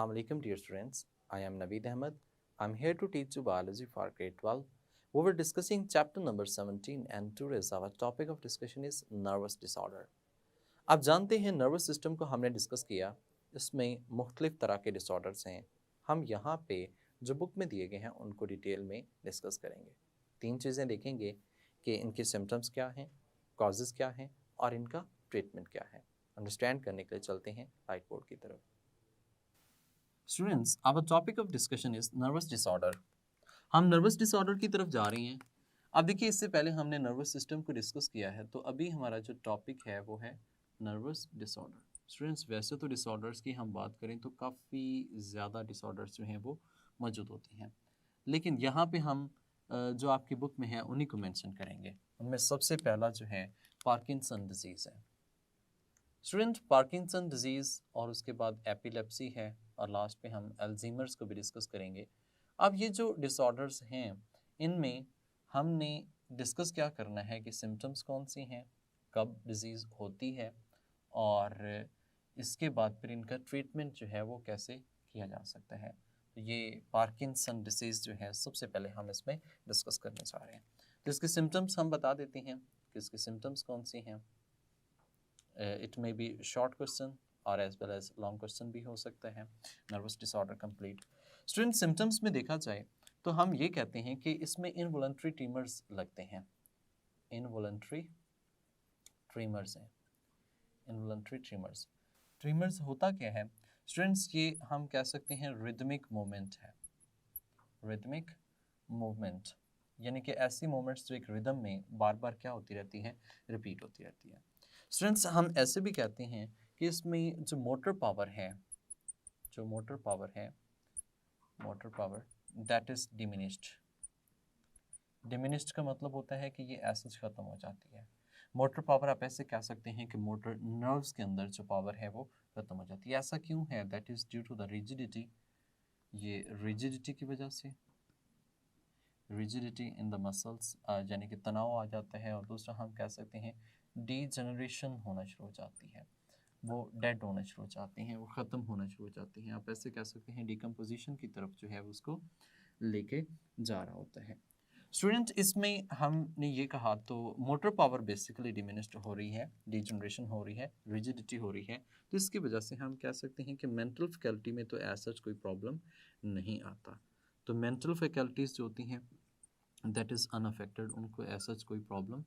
Assalamu alaikum, dear students. I am Naveed Ahmed. I'm here to teach you biology for grade 12. We were discussing chapter number 17 and today's our topic of discussion is nervous disorder. आप जानते हैं nervous system को हमने discuss किया, इसमें मुख्तलिफ तरह के डिसऑर्डर्स हैं। हम यहाँ पे जो बुक में दिए गए हैं उनको डिटेल में डिस्कस करेंगे। 3 चीज़ें देखेंगे कि इनके सिम्टम्स क्या हैं, कॉजेज़ क्या हैं और इनका ट्रीटमेंट क्या है। अंडरस्टैंड करने के लिए चलते हैं राइट बोर्ड की तरफ। Students, our topic of discussion is nervous disorder. हम नर्वस डिसऑर्डर की तरफ जा रहे हैं। अब देखिए, इससे पहले हमने नर्वस सिस्टम को डिस्कस किया है, तो अभी हमारा जो टॉपिक है वो है नर्वस डिसऑर्डर। स्टूडेंट्स, वैसे तो डिसऑर्डर्स की हम बात करें तो काफ़ी ज़्यादा डिसऑर्डर्स जो हैं वो मौजूद होती हैं, लेकिन यहाँ पे हम जो आपकी बुक में है उन्हीं को मेंशन करेंगे। उनमें सबसे पहला जो है पार्किंसन डिजीज़ है। स्टूडेंट, पार्किंसन डिजीज़ और उसके बाद एपिलेप्सी है और लास्ट पे हम अल्जीमर्स को भी डिस्कस करेंगे। अब ये जो डिसऑर्डर्स हैं इनमें हमने डिस्कस क्या करना है कि सिम्टम्स कौन सी हैं, कब डिजीज़ होती है और इसके बाद फिर इनका ट्रीटमेंट जो है वो कैसे किया जा सकता है। तो ये पार्किंसन डिसीज़ जो है सबसे पहले हम इसमें डिस्कस करने जा रहे हैं। तो इसके सिम्टम्स हम बता देते हैं कि इसके सिम्टम्स कौन सी हैं। It may be short question और as well as long question भी हो सकता है। Nervous disorder complete. Student, symptoms में देखा जाए तो हम ये कहते हैं कि इसमें इनवॉलंटरी ट्रीमर्स लगते हैं। इनवॉलंटरी ट्रीमर्स हैं, इनवॉलंटरी ट्रीमर्स। ट्रीमर्स होता क्या है स्टूडेंट्स, ये हम कह सकते हैं रिदमिक मूवमेंट है। रिदमिक मूवमेंट यानी कि ऐसी मूवमेंट्स जो एक रिदम में बार बार क्या होती रहती हैं, रिपीट होती रहती है। स्टूडेंट्स, हम ऐसे भी कहते हैं कि इसमें जो मोटर पावर है, जो मोटर पावर है, motor power that is diminished. Diminished का मतलब होता है कि ये ऐसे ख़त्म हो जाती है। मोटर पावर आप ऐसे कह सकते हैं कि मोटर नर्व्स के अंदर जो पावर है वो ख़त्म हो जाती है। ऐसा क्यों है? That is due to the rigidity. ये रिजिडिटी की वजह से, रिजिडिटी इन द मसल्स यानी कि तनाव आ जाता है। और दूसरा हम कह सकते हैं डीजनरेशन होना शुरू हो जाती है, वो डेड होना शुरू हो जाती हैं, वो ख़त्म होना शुरू हो जाती हैं। आप ऐसे कह सकते हैं डिकम्पोजिशन की तरफ जो है उसको लेके जा रहा होता है। स्टूडेंट, इसमें हमने ये कहा तो मोटर पावर बेसिकली डिमिनिश्ड हो रही है, डीजनरेशन हो रही है, रिजिडिटी हो रही है, तो इसकी वजह से हम कह सकते हैं कि मेंटल फैकल्टी में तो ऐसा कोई प्रॉब्लम नहीं आता। तो मेंटल फैकल्टीज़ जो होती हैं दैट इज़ अनअफेक्टेड, उनको ऐसा कोई प्रॉब्लम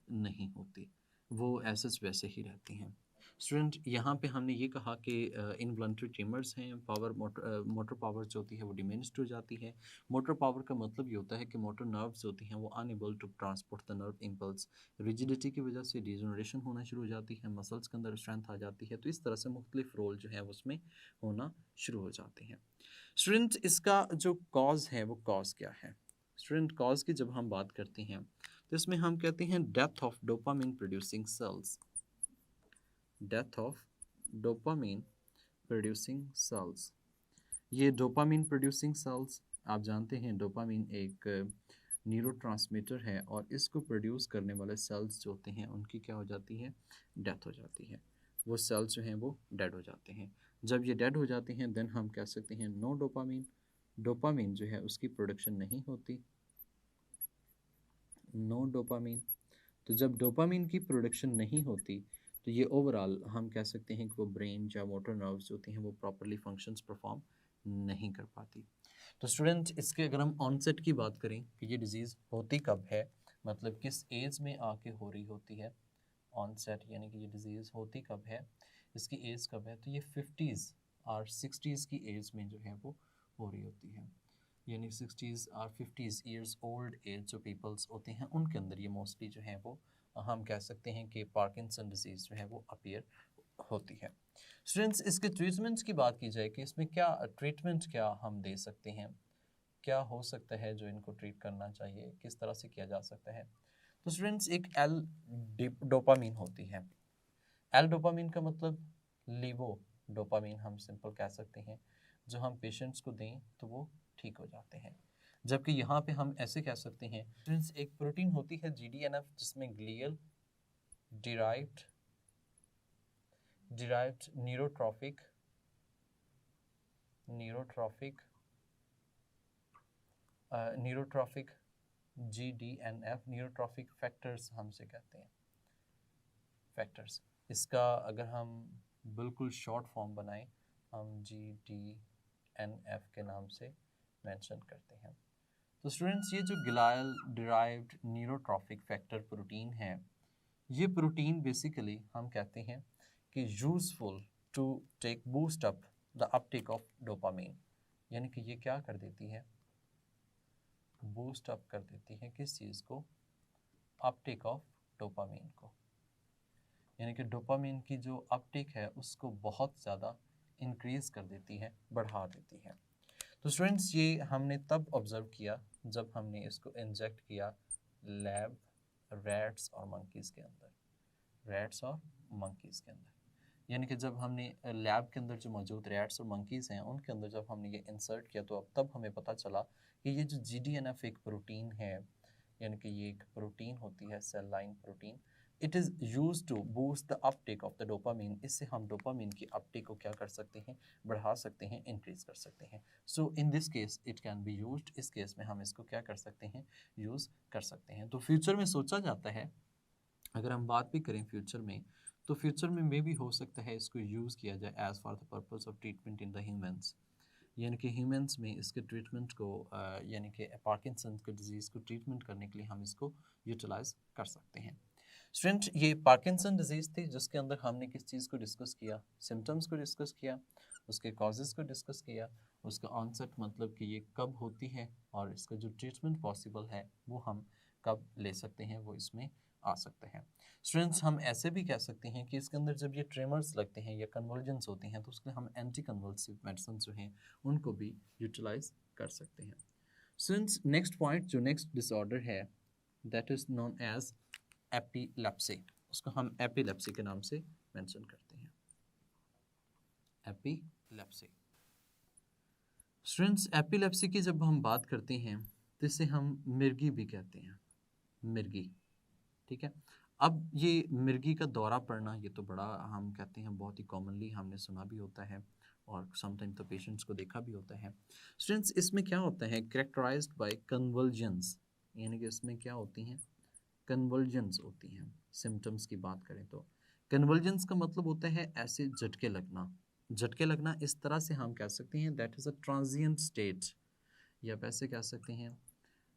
नहीं होती, वो ऐसे वैसे ही रहती हैं। स्टूडेंट, यहाँ पे हमने ये कहा कि इनवॉलंटरी ट्रिमर्स हैं, पावर मोटर पावर जो होती है वो डिमिनिश्ड हो जाती है। मोटर पावर का मतलब ये होता है कि मोटर नर्व्स होती हैं वो unable to transport the nerve impulse. Rigidity की वजह से डिजनरेशन होना शुरू हो जाती है, मसल्स के अंदर स्ट्रेंथ आ जाती है, तो इस तरह से मुख्तलिफ रोल जो है उसमें होना शुरू हो जाते हैं। स्टूडेंट, इसका जो कॉज है वो कॉज क्या है? स्टूडेंट, कॉज की जब हम बात करते हैं तो इसमें हम कहते हैं death of dopamine producing sales. Death of dopamine producing sales. ये डोपामिन प्रोड्यूसिंग सेल्स, आप जानते हैं डोपामिन एक न्यूरोट्रांसमीटर है और इसको प्रोड्यूस करने वाले सेल्स जो होते हैं उनकी क्या हो जाती है, डेथ हो जाती है। वो सेल्स जो हैं वो डेड हो जाते हैं। जब ये डेड हो जाते हैं देन हम कह सकते हैं नो डोपामिन। डोपामिन जो है उसकी प्रोडक्शन नहीं होती, नो डोपामिन। तो जब डोपामिन की प्रोडक्शन नहीं होती तो ये ओवरऑल हम कह सकते हैं कि वो ब्रेन या मोटर नर्व्स जो होती हैं वो प्रॉपरली फंक्शंस परफॉर्म नहीं कर पाती। तो स्टूडेंट, इसके अगर हम ऑनसेट की बात करें कि ये डिज़ीज़ होती कब है, मतलब किस एज में आके हो रही होती है, ऑनसेट यानी कि ये डिज़ीज़ होती कब है, इसकी एज कब है, तो ये 50s और 60s की एज में जो है वो हो रही होती है। यानी 60s और 50s ईयर्स ओल्ड एज जो पीपल्स होते हैं उनके अंदर ये मोस्टली जो है वो हम कह सकते हैं कि पार्किंसन डिजीज़ जो है वो अपीयर होती है। स्टूडेंट्स, इसके ट्रीटमेंट्स की बात की जाए कि इसमें क्या ट्रीटमेंट क्या हम दे सकते हैं, क्या हो सकता है जो इनको ट्रीट करना चाहिए, किस तरह से किया जा सकता है। तो स्टूडेंट्स, एक एल डोपामीन होती है। एल डोपामीन का मतलब लीवो डोपामीन हम सिंपल कह सकते हैं, जो हम पेशेंट्स को दें तो वो ठीक हो जाते हैं। जबकि यहाँ पे हम ऐसे कह सकते हैं स्टूडेंट्स, एक प्रोटीन होती है GDNF जिसमें glial derived neurotrophic neurotrophic GDNF, neurotrophic factors हमसे कहते हैं, फैक्टर्स। इसका अगर हम बिल्कुल शॉर्ट फॉर्म बनाएं, हम GDNF के नाम से मेंशन करते हैं। तो स्टूडेंट्स, ये जो glial derived neurotrophic factor protein है, ये प्रोटीन बेसिकली हम कहते हैं कि useful to take boost up the uptake of dopamine, यानी कि ये क्या कर देती है, बूस्ट अप कर देती है किस चीज़ को, अपटेक ऑफ डोपामीन को, यानी कि डोपामीन की जो अपटेक है उसको बहुत ज़्यादा इंक्रीज कर देती है, बढ़ा देती है। तो स्टूडेंट्स, ये हमने तब ऑब्जर्व किया जब हमने इसको इंजेक्ट किया लैब रैट्स और मंकीज़ के अंदर, रैट्स और मंकीज़ के अंदर, यानी कि जब हमने लैब के अंदर जो मौजूद रैट्स और मंकीज़ हैं उनके अंदर जब हमने ये इंसर्ट किया, तो अब तब हमें पता चला कि ये जो GDNF एक प्रोटीन है, यानी कि ये एक प्रोटीन होती है, cell line protein, it is use to boost the uptake of the dopamine. इससे हम डोपामीन की अपटेक को क्या कर सकते हैं, बढ़ा सकते हैं, इंक्रीज कर सकते हैं। So in this case it can be used, इस केस में हम इसको क्या कर सकते हैं, यूज़ कर सकते हैं। तो फ्यूचर में सोचा जाता है, अगर हम बात भी करें फ्यूचर में, तो फ्यूचर में मे भी हो सकता है इसको यूज़ किया जाए as for the purpose of treatment in the humans, यानी कि ह्यूमंस में इसके ट्रीटमेंट को यानी कि पार्किंसन के डिजीज़ को ट्रीटमेंट करने के लिए हम इसको यूटिलाइज कर सकते हैं। स्टूडेंट, ये पार्किंसन डिजीज़ थी जिसके अंदर हमने किस चीज़ को डिस्कस किया, सिम्टम्स को डिस्कस किया, उसके कॉजेज़ को डिस्कस किया, उसका ऑनसेट मतलब कि ये कब होती है, और इसका जो ट्रीटमेंट पॉसिबल है वो हम कब ले सकते हैं, वो इसमें आ सकते हैं। स्टूडेंट्स, हम ऐसे भी कह सकते हैं कि इसके अंदर जब ये ट्रेमर्स लगते हैं या कन्वर्जेंस होती हैं, तो उसके लिए हम एंटी कन्वल्सिव मेडिसिन जो हैं उनको भी यूटिलाइज कर सकते हैं। स्टूडेंट्स, नेक्स्ट पॉइंट, जो नेक्स्ट डिसऑर्डर है, that is known as epilepsy, उसको हम एपिलेप्सी के नाम से मेंशन करते हैं, एपिलेप्सी। स्टूडेंट्स, एपिलेप्सी की जब हम बात करते हैं तो इसे हम मिर्गी भी कहते हैं, मिर्गी, ठीक है। अब ये मिर्गी का दौरा पड़ना, ये तो बड़ा हम कहते हैं बहुत ही कॉमनली हमने सुना भी होता है और समटाइम तो पेशेंट्स को देखा भी होता है। स्टूडेंट्स, इसमें क्या होता है, कैरेक्टराइज्ड बाय कन्वल्जन्स, यानी कि इसमें क्या होती हैं, कन्वल्जन्स होती हैं। सिम्टम्स की बात करें तो कन्वल्जन्स का मतलब होता है ऐसे झटके लगना, झटके लगना इस तरह से हम कह सकते हैं that is a transient state, या वैसे कह सकते हैं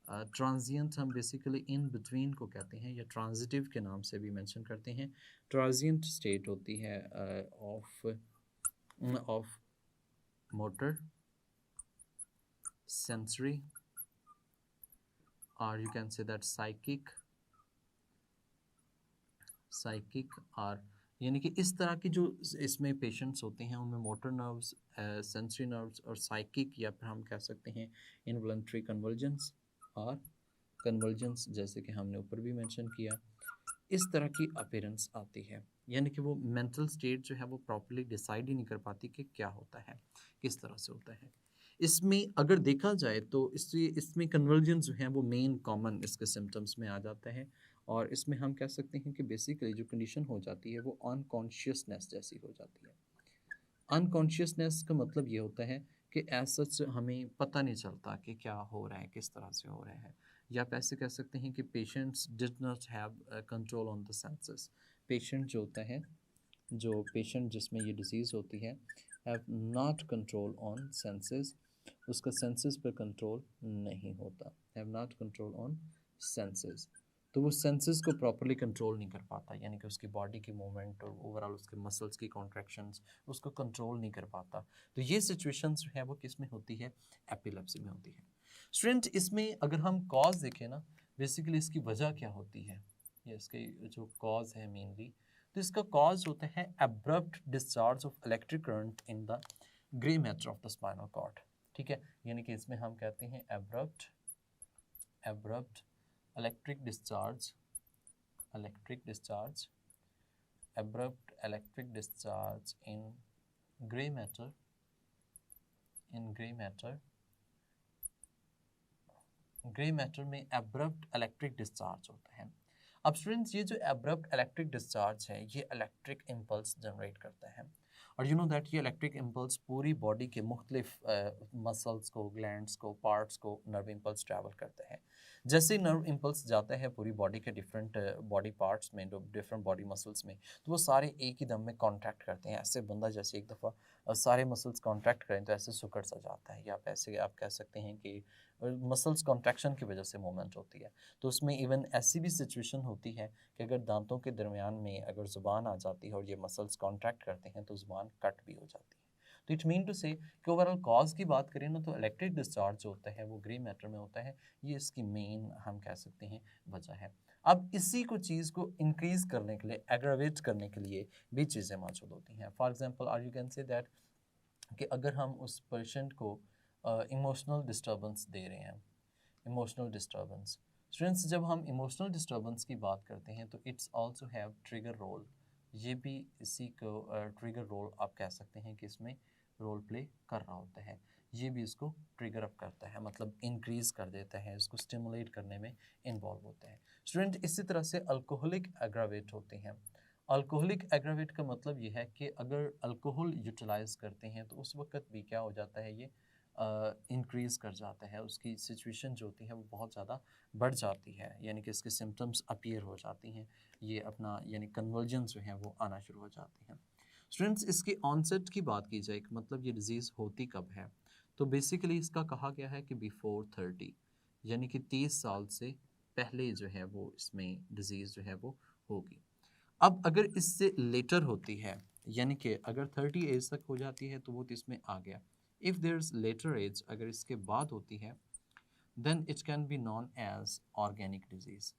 ट्रांजिएंट हम बेसिकली इन बिटवीन को कहते हैं, या ट्रांजिटिव के नाम से भी मेंशन करते हैं। ट्रांजिएंट स्टेट होती है ऑफ मोटर, सेंसरी, और you can say that psychic और यानी कि इस तरह की जो इसमें पेशेंट्स होते हैं उनमें मोटर नर्व्स, सेंसरी नर्व्स और साइकिक, या फिर हम कह सकते हैं इनवॉलंटरी कन्वर्जेंस और कन्वर्जेंस, जैसे कि हमने ऊपर भी मेंशन किया, इस तरह की अपीयरेंस आती है। यानी कि वो मेंटल स्टेट जो है वो प्रॉपर्ली डिसाइड ही नहीं कर पाती कि क्या होता है, किस तरह से होता है। इसमें अगर देखा जाए तो इसमें कन्वर्जेंस जो है वो मेन कॉमन इसके सिम्टम्स में आ जाता है, और इसमें हम कह सकते हैं कि बेसिकली जो कंडीशन हो जाती है वो अनकॉन्शियसनेस जैसी हो जाती है। अनकॉन्शियसनेस का मतलब ये होता है कि एज सच हमें पता नहीं चलता कि क्या हो रहा है, किस तरह से हो रहा है, या आप ऐसे कह सकते हैं कि patients did not have control on the senses. Patient जो होता है, जो पेशेंट जिसमें ये डिजीज़ होती है, have not control on senses, उसका सेंसेस पर कंट्रोल नहीं होता, have not control on senses, तो वो सेंसेस को प्रॉपर्ली कंट्रोल नहीं कर पाता, यानी कि उसकी बॉडी की मूवमेंट और ओवरऑल उसके मसल्स की कॉन्ट्रैक्शंस उसको कंट्रोल नहीं कर पाता। तो ये सिचुएशंस जो है वो किस में होती है, एपिलेप्सी में होती है। स्टूडेंट, इसमें अगर हम कॉज देखें ना, बेसिकली इसकी वजह क्या होती है, या इसके जो कॉज है मेनली, तो इसका कॉज होता है abrupt discharge of electric current in the grey matter of the spinal cord, ठीक है। यानी कि इसमें हम कहते हैं abrupt electric discharge, abrupt electric discharge in gray matter, grey matter में एब्रप्ट इलेक्ट्रिक डिस्चार्ज होता है। अब स्टूडेंट्स, ये जो एब्रप्ट इलेक्ट्रिक डिस्चार्ज है ये इलेक्ट्रिक इम्पल्स जनरेट करता है, और यू नो दैट ये इलेक्ट्रिक इम्पल्स पूरी बॉडी के मुख्तलिफ मसल्स को, ग्लैंड्स को, पार्ट्स को नर्व इम्पल्स ट्रैवल करते हैं। जैसे नर्व इम्पल्स जाता है पूरी बॉडी के डिफरेंट बॉडी पार्ट्स में, डिफरेंट बॉडी मसल्स में, तो वो सारे एक ही दम में कॉन्ट्रैक्ट करते हैं। ऐसे बंदा जैसे एक दफ़ा सारे मसल्स कॉन्ट्रैक्ट करें तो ऐसे सुकड़ सा जाता है, या ऐसे आप कह सकते हैं कि मसल्स कॉन्ट्रैक्शन की वजह से मूवमेंट होती है। तो उसमें इवन ऐसी भी सिचुएशन होती है कि अगर दांतों के दरमियान में अगर ज़ुबान आ जाती है और ये मसल्स कॉन्ट्रैक्ट करते हैं तो ज़ुबान कट भी हो जाती है। तो इट मीन टू से कि ओवरऑल कॉज की बात करें ना, तो इलेक्ट्रिक डिस्चार्ज जो होता है वो ग्रे मैटर में होता है, ये इसकी मेन हम कह सकते हैं वजह है। अब इसी को चीज़ को इंक्रीज करने के लिए, एग्रावेट करने के लिए भी चीज़ें मौजूद होती हैं। For example or you can say that कि अगर हम उस पेशेंट को इमोशनल डिस्टर्बेंस दे रहे हैं, इमोशनल डिस्टर्बेंस, स्टूडेंट्स जब हम इमोशनल डिस्टर्बेंस की बात करते हैं तो it's also have trigger role, ये भी इसी को ट्रिगर रोल आप कह सकते हैं कि इसमें रोल प्ले कर रहा होता है। ये भी इसको ट्रिगर अप करता है, मतलब इंक्रीज कर देता है, इसको स्टिमुलेट करने में इन्वॉल्व होता है। स्टूडेंट इसी तरह से अल्कोहलिक एग्रावेट होते हैं। अल्कोहलिक एग्रावेट का मतलब ये है कि अगर अल्कोहल यूटिलाइज करते हैं तो उस वक्त भी क्या हो जाता है, ये इंक्रीज़ कर जाता है, उसकी सिचुएशन जो होती है वो बहुत ज़्यादा बढ़ जाती है, यानी कि इसके सिम्टम्स अपीयर हो जाती हैं, ये अपना यानी कन्वर्जन जो है वो आना शुरू हो जाती हैं। स्टूडेंट्स इसके ऑनसेट की बात की जाए, मतलब ये डिज़ीज़ होती कब है, तो बेसिकली इसका कहा गया है कि बिफोर 30, यानी कि 30 साल से पहले जो है वो इसमें डिज़ीज़ जो है वो होगी। अब अगर इससे लेटर होती है, यानी कि अगर 30 एज तक हो जाती है तो वो तो इसमें आ गया। If there is later age, अगर इसके बाद होती है, then it can be known as organic disease.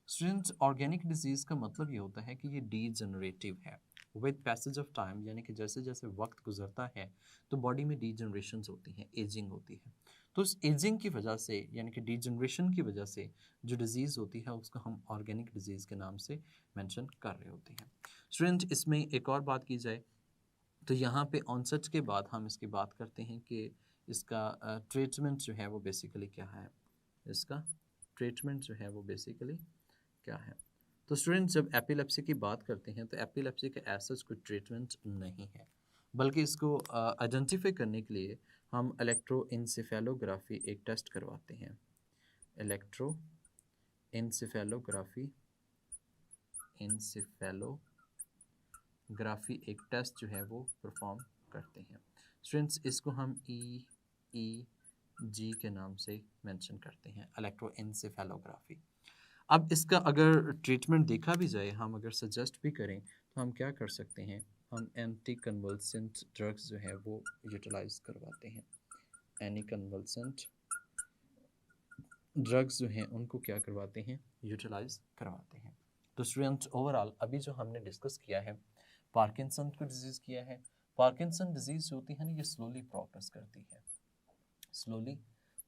Students organic disease का मतलब ये होता है कि ये डीजनरेटिव है विद पैसेज ऑफ टाइम, यानी कि जैसे जैसे वक्त गुजरता है तो बॉडी में डीजनरेशंस होती हैं, एजिंग होती है। तो इस एजिंग की वजह से, यानी कि डीजनरेशन की वजह से जो डिज़ीज़ होती है उसको हम ऑर्गेनिक डिजीज़ के नाम से मेंशन कर रहे होते हैं। स्टूडेंट इसमें एक और बात की जाए तो यहाँ पे ऑनसेट के बाद हम इसकी बात करते हैं कि इसका ट्रीटमेंट जो है वो बेसिकली क्या है, इसका ट्रीटमेंट जो है वो बेसिकली क्या है। तो स्टूडेंट्स जब एपिलेप्सी की बात करते हैं तो एपिलेप्सी का ऐसा कोई ट्रीटमेंट नहीं है, बल्कि इसको आइडेंटिफाई करने के लिए हम इलेक्ट्रोइंसेफेलोग्राफी एक टेस्ट करवाते हैं। इलेक्ट्रोइंसेफेलोग्राफी एक टेस्ट जो है वो परफॉर्म करते हैं। स्टूडेंट्स इसको हम EEG के नाम से मेंशन करते हैं, इलेक्ट्रोइंसेफेलोग्राफी। अब इसका अगर ट्रीटमेंट देखा भी जाए, हम अगर सजेस्ट भी करें तो हम क्या कर सकते हैं, हम एंटी कन्वल्सेंट ड्रग्स जो है वो यूटिलाइज करवाते हैं। एनी कन्वल्सेंट ड्रग्स जो हैं उनको क्या करवाते हैं, यूटिलाइज करवाते हैं। तो स्टूडेंट्स ओवरऑल अभी जो हमने डिस्कस किया है, पार्किंसन को डिजीज़ किया है। पार्किंसन डिजीज़ जो होती है ना, ये स्लोली प्रोग्रेस करती है, स्लोली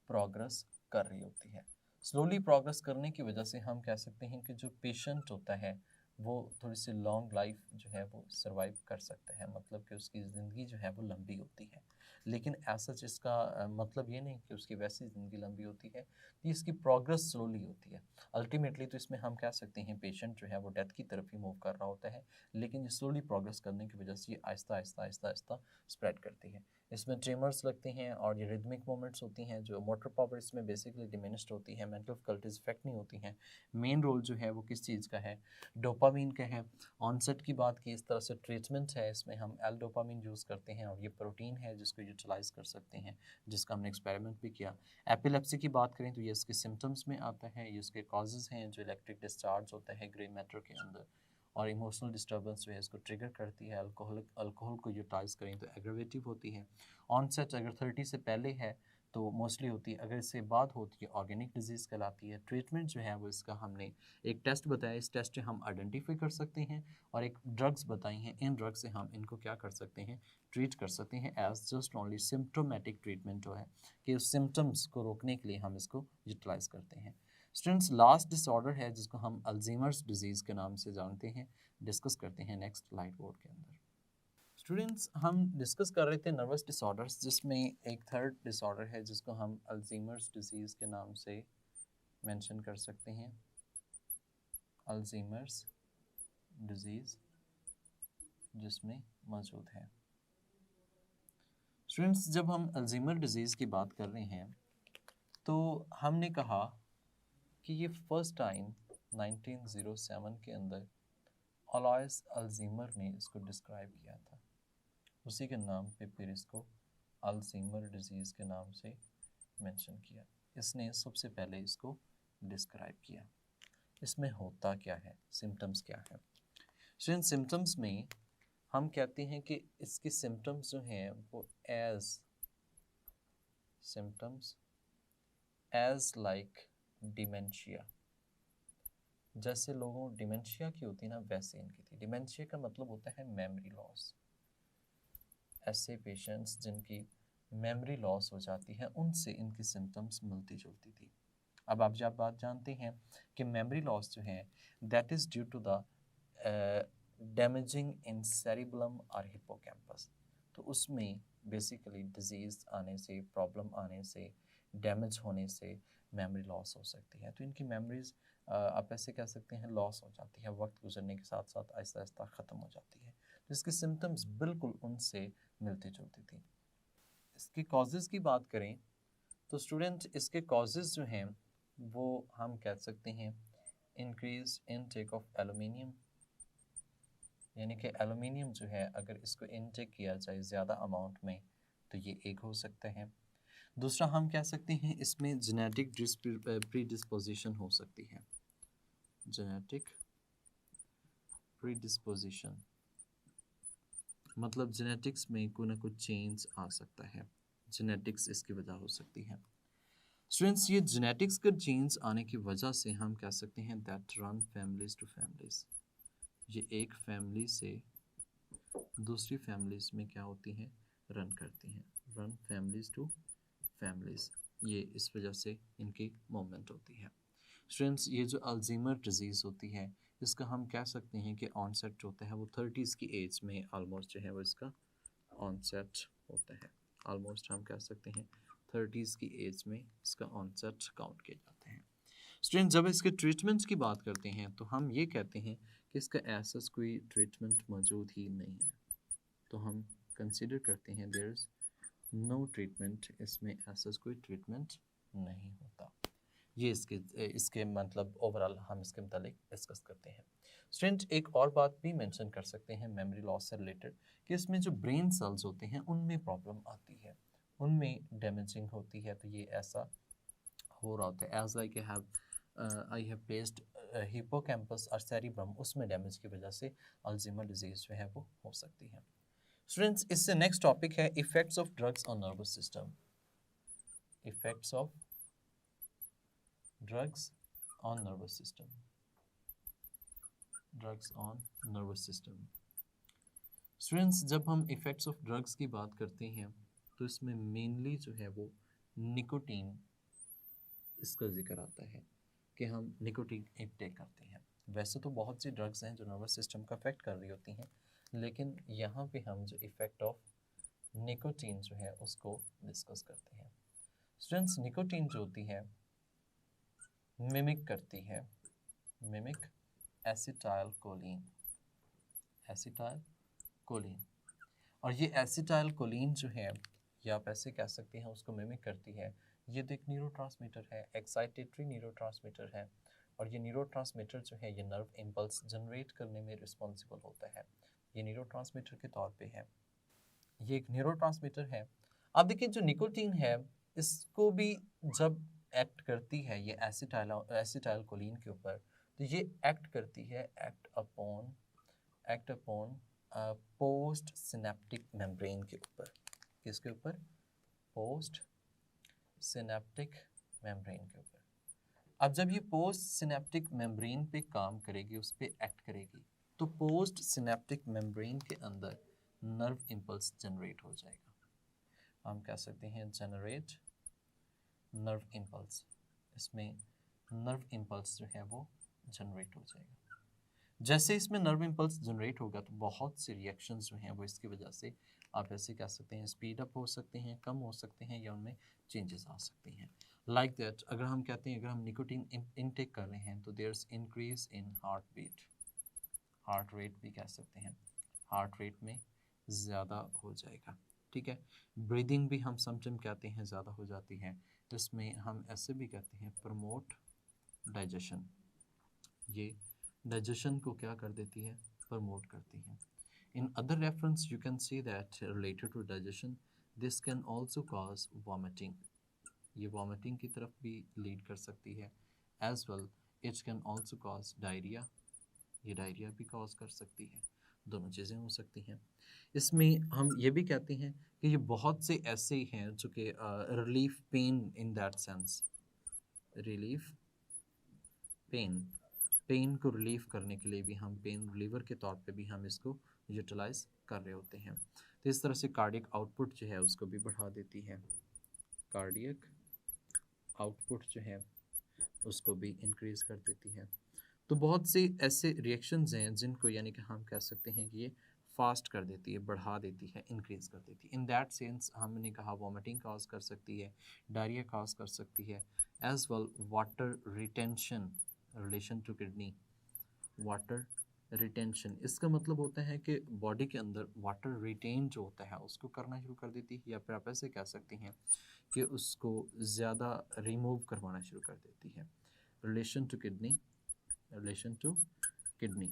प्रोग्रेस कर रही होती है। स्लोली प्रोग्रेस करने की वजह से हम कह सकते हैं कि जो पेशेंट होता है वो थोड़ी सी लॉन्ग लाइफ जो है वो सर्वाइव कर सकता है, मतलब कि उसकी ज़िंदगी जो है वो लंबी होती है। लेकिन ऐसा इसका मतलब ये नहीं कि उसकी वैसी ज़िंदगी लंबी होती है, कि इसकी प्रोग्रेस स्लोली होती है। अल्टीमेटली तो इसमें हम कह सकते हैं पेशेंट जो है वो डेथ की तरफ ही मूव कर रहा होता है, लेकिन ये स्लोली प्रोग्रेस करने की वजह से ये आहिस्ता आहिस्ता आहिस्ता आहिस्ता स्प्रेड करती है। इसमें ट्रिमर्स लगते हैं और ये रिदमिक मूवमेंट्स होती हैं, जो मोटर पावर इसमें बेसिकली डिमिनिश्ड होती है, मेंटल डिफिकल्टीज इफेक्ट नहीं होती हैं। मेन रोल जो है वो किस चीज़ का है, डोपामीन का है। ऑनसेट की बात की, इस तरह से ट्रीटमेंट है, इसमें हम एल डोपामीन यूज़ करते हैं और ये प्रोटीन है जिसको यूटिलाइज कर सकते हैं, जिसका हमने एक्सपेरिमेंट भी किया। एपिलेप्सी की बात करें तो ये इसके सिम्टम्स में आता है, ये इसके कॉजेज़ हैं, जो इलेक्ट्रिक डिस्चार्ज होता है ग्रे मैटर के अंदर, और इमोशनल डिस्टर्बेंस जो है इसको ट्रिगर करती है। अल्कोहल को यूटिलाइज करें तो एग्रेवेटिव होती है। ऑनसेट अगर 30 से पहले है तो मोस्टली होती है, अगर इससे बाद होती है ऑर्गेनिक डिजीज़ कहलाती है। ट्रीटमेंट जो है वो इसका हमने एक टेस्ट बताया, इस टेस्ट से हम आइडेंटिफाई कर सकते हैं, और एक ड्रग्स बताई हैं, इन ड्रग्स से हम इनको क्या कर सकते हैं, ट्रीट कर सकते हैं as just only symptomatic treatment जो है, कि उस सिम्टम्स को रोकने के लिए हम इसको यूटिलाइज करते हैं। स्टूडेंट्स लास्ट डिसऑर्डर है जिसको हम अल्जीमर्स डिजीज़ के नाम से जानते हैं, डिस्कस करते हैं नेक्स्ट स्लाइड बोर्ड के अंदर। स्टूडेंट्स हम डिस्कस कर रहे थे नर्वस डिसऑर्डर्स, जिसमें एक थर्ड डिसऑर्डर है जिसको हम अल्जीमर्स डिजीज़ के नाम से मेंशन कर सकते हैं, अल्जीमर्स डिजीज़ जिसमें मौजूद है। स्टूडेंट्स, जब हम अल्जीमर डिजीज़ की बात कर रहे हैं तो हमने कहा कि ये फर्स्ट टाइम 1907 के अंदर अलाइस अल्जीमर ने इसको डिस्क्राइब किया था। उसी के नाम पे फिर इसको अल्जीमर डिजीज़ के नाम से मेंशन किया। इसने सबसे पहले इसको डिस्क्राइब किया। इसमें होता क्या है, सिम्टम्स क्या है? स्टूडेंट, सिम्टम्स में हम कहते हैं कि इसके सिम्टम्स जो हैं वो सिम्टम्स एज लाइक डिमेंशिया, जैसे लोगों डिमेंशिया की होती है ना वैसे इनकी थी। डिमेंशिया का मतलब होता है मेमोरी लॉस। ऐसे पेशेंट्स जिनकी मेमोरी लॉस हो जाती है उनसे इनकी सिम्टम्स मिलती जुलती थी। अब आप जब बात जानते हैं कि मेमोरी लॉस जो है that is due to the damaging in cerebellum और हिप्पोकैम्पस, तो उसमें बेसिकली डिजीज़ आने से, प्रॉब्लम आने से, डैमेज होने से मेमोरी लॉस हो सकती है। तो इनकी मेमोरीज आप ऐसे कह सकते हैं लॉस हो जाती है, वक्त गुजरने के साथ साथ आहिस्ता आहिस्ता ख़त्म हो जाती है। तो इसके सिम्टम्स बिल्कुल उनसे मिलती जुलती थी। इसके कॉजेज़ की बात करें तो स्टूडेंट इसके कॉजेज़ जो हैं वो हम कह सकते हैं इंक्रीज इनटेक ऑफ एलुमिनियम, यानी कि एलुमिनियम जो है अगर इसको इनटेक किया जाए ज़्यादा अमाउंट में तो ये एक हो सकता है। दूसरा हम कह सकते हैं इसमें जेनेटिक प्रीडिस्पोजिशन हो सकती है। जेनेटिक प्रीडिस्पोजिशन मतलब जेनेटिक्स में कोई ना कोई चेंज आ सकता है, जेनेटिक्स इसकी वजह हो सकती है। स्टूडेंट्स, ये जेनेटिक्स का चेंज आने की वजह से हम कह सकते हैं that run families to families, ये एक फैमिली से दूसरी फैमिलीज में क्या होती हैं, रन करती हैं। रन फैमिलीज टू फैमिलीज, ये इस वजह से इनकी मूवमेंट होती है। स्टूडेंट्स, ये जो अल्जीमर डिजीज़ होती है इसका हम कह सकते हैं कि ऑनसेट जो होता है वो 30s की एज में ऑलमोस्ट जो है वो इसका ऑनसेट होता है। ऑलमोस्ट हम कह सकते हैं 30s की एज में इसका ऑनसेट काउंट किए जाते हैं। स्टूडेंट, जब इसके ट्रीटमेंट की बात करते हैं तो हम ये कहते हैं कि इसका ऐसा कोई ट्रीटमेंट मौजूद ही नहीं है, तो हम कंसिडर करते हैं देयर इज़ नो ट्रीटमेंट, इसमें ऐसा कोई ट्रीटमेंट नहीं होता। ये इसके मतलब ओवरऑल हम इसके मुतालिक डिस्कस करते हैं। स्टूडेंट, एक और बात भी मेंशन कर सकते हैं मेमोरी लॉस से रिलेटेड कि इसमें जो ब्रेन सेल्स होते हैं उनमें प्रॉब्लम आती है, उनमें डैमेजिंग होती है, तो ये ऐसा हो रहा होता है। As like I have placed hippocampus और सेरिब्रम, उसमें डैमेज की वजह से अल्जीमर डिजीज़ जो है वो हो सकती है। स्टूडेंट्स, इससे नेक्स्ट टॉपिक है effects of drugs on nervous system. Effects of drugs on nervous system, drugs on nervous system. Students, जब हम इफेक्ट्स ऑफ ड्रग्स की बात करते हैं तो इसमें मेनली जो है वो निकोटीन इसका जिक्र आता है कि हम निकोटीन इंटेक करते हैं। वैसे तो बहुत सी ड्रग्स हैं जो नर्वस सिस्टम का अफेक्ट कर रही होती हैं, लेकिन यहाँ पे हम जो इफ़ेक्ट ऑफ निकोटीन जो है उसको डिस्कस करते हैं। स्टूडेंट्स, निकोटीन जो होती है मिमिक करती है, mimic acetyl choline, acetyl choline, और ये एसिटाइल कोलिन जो है या आप ऐसे कह सकते हैं उसको मिमिक करती है। ये तो एक न्यूरोट्रांसमीटर है, एक्साइटेटरी न्यूरोट्रांसमीटर है, और ये न्यूरोट्रांसमीटर जो है ये नर्व इम्पल्स जनरेट करने में रिस्पॉन्सिबल होता है। ये न्यूरोट्रांसमीटर के तौर पे है, ये एक न्यूरोट्रांसमीटर है। अब देखिए जो निकोटीन है इसको भी जब एक्ट करती है ये एसिटाइल कोलिन के ऊपर, तो ये एक्ट करती है act upon post synaptic membrane के ऊपर। किसके ऊपर? पोस्ट सिनेप्टिक मेम्ब्रेन के ऊपर। अब जब ये पोस्ट सिनेप्टिक मेम्ब्रेन पे काम करेगी, उस पर एक्ट करेगी, तो पोस्ट सिनेप्टिक मेम्ब्रेन के अंदर नर्व इम्पल्स जनरेट हो जाएगा। हम कह सकते हैं जनरेट नर्व इम्पल्स, इसमें नर्व इम्पल्स जो है वो जनरेट हो जाएगा। जैसे इसमें नर्व इम्पल्स जनरेट होगा तो बहुत से रिएक्शंस जो हैं वो इसकी वजह से आप ऐसे कह सकते हैं स्पीड अप हो सकते हैं, कम हो सकते हैं, या उनमें चेंजेस आ सकते हैं। लाइक दैट अगर हम कहते हैं अगर हम निकोटीन इनटेक कर रहे हैं तो there is increase in heartbeat, heart rate भी कह सकते हैं, हार्ट रेट में ज़्यादा हो जाएगा। ठीक है। ब्रीदिंग भी हम समटाइम कहते हैं ज़्यादा हो जाती है, इसमें हम ऐसे भी कहते हैं प्रमोट डाइजेशन। ये डाइजेशन को क्या कर देती है, प्रमोट करती है। In other reference you can see that related to digestion this can also cause vomiting, ये वॉमिटिंग की तरफ भी लीड कर सकती है। As well it can also cause diarrhoea, ये डायरिया भी कॉज कर सकती है, दोनों चीज़ें हो सकती हैं। इसमें हम ये भी कहते हैं कि ये बहुत से ऐसे हैं जो कि relief pain in that sense, relief pain, pain को रिलीव करने के लिए भी हम पेन रिलीवर के तौर पे भी हम इसको यूटिलाइज कर रहे होते हैं। तो इस तरह से कार्डियक आउटपुट जो है उसको भी बढ़ा देती है, कार्डियक आउटपुट जो है उसको भी इंक्रीज कर देती है। तो बहुत से ऐसे रिएक्शंस हैं जिनको यानी कि हम कह सकते हैं कि ये फास्ट कर देती है, बढ़ा देती है, इंक्रीज कर देती है। इन दैट सेंस हमने कहा वॉमिटिंग कॉज कर सकती है, डायरिया कॉज कर सकती है, as well water retention relation to kidney, water retention इसका मतलब होता है कि बॉडी के अंदर वाटर रिटेन जो होता है उसको करना शुरू कर देती है, या फिर आप ऐसे कह सकते हैं कि उसको ज़्यादा रिमूव करवाना शुरू कर देती है। Relation to kidney, relation to kidney,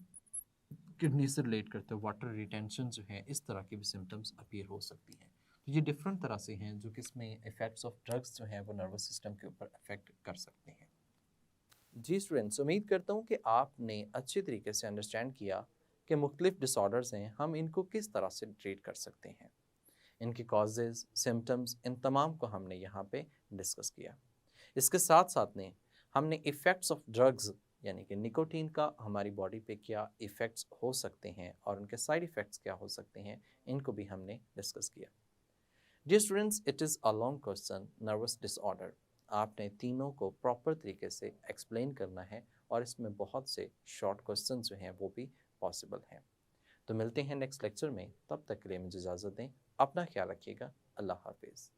kidney से रिलेट करते हैं वाटर रिटेंशन जो है, इस तरह की भी सिम्टम्स अपीयर हो सकती हैं। तो ये डिफरेंट तरह से हैं जो कि इसमें इफ़ेक्ट्स ऑफ ड्रग्स जो हैं वो नर्वस सिस्टम के ऊपर अफेक्ट कर सकते हैं। जी स्टूडेंट्स, उम्मीद करता हूँ कि आपने अच्छी तरीके से अंडरस्टैंड किया कि मुख्तलिफ डिसऑर्डर्स हैं, हम इनको किस तरह से ट्रीट कर सकते हैं, इनके कॉजेज़, सिम्टम्स, इन तमाम को हमने यहाँ पे डिस्कस किया। इसके साथ साथ ने हमने इफ़ेक्ट्स ऑफ ड्रग्स यानी कि निकोटीन का हमारी बॉडी पे क्या इफ़ेक्ट्स हो सकते हैं और उनके साइड इफ़ेक्ट्स क्या हो सकते हैं, इनको भी हमने डिस्कस किया। Dear students, it is a long question nervous disorder, आपने तीनों को प्रॉपर तरीके से एक्सप्लेन करना है और इसमें बहुत से शॉर्ट क्वेश्चन जो हैं वो भी पॉसिबल हैं। तो मिलते हैं नेक्स्ट लेक्चर में, तब तक के लिए मुझे इजाज़त दें, अपना ख्याल रखिएगा, अल्लाह हाफिज़।